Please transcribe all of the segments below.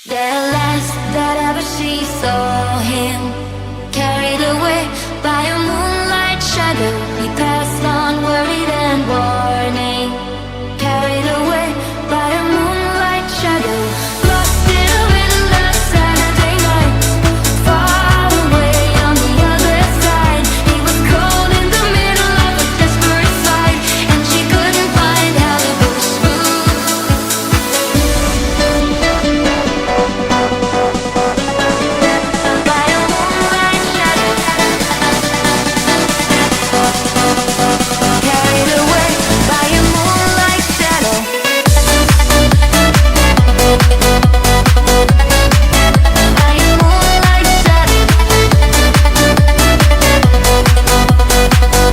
The last that ever she saw him, carried away by a moonlight shadow. He passed on worried and warning, carried away by a moonlight shadow. Lost in a window Saturday night, far away on the other side. He was cold in the middle of a desperate fight, and she couldn't find how to push through. By a moonlight shadow, carried away by a moonlight shadow. By a moonlight shadow,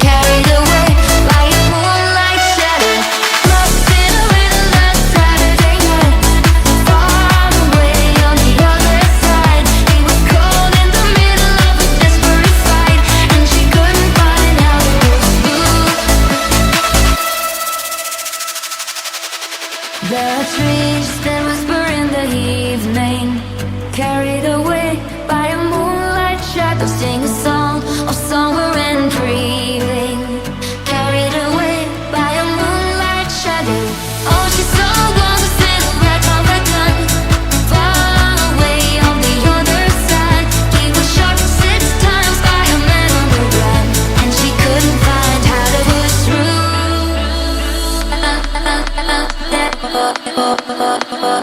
carried away by a moonlight shadow. Lost in a windless Saturday night, far away on the other side. He was cold in the middle of a desperate fight, and she couldn't find how to push through. The trees that whisper in the evening, carried away by a moonlight shadow, sing a song of summer and breathing, carried away by a moonlight shadow. Oh, she saw one who said red on the gun, far away on the other side. He was shot 6 times by a man on the run, and she couldn't find how to push through.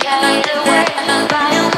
Carried away by a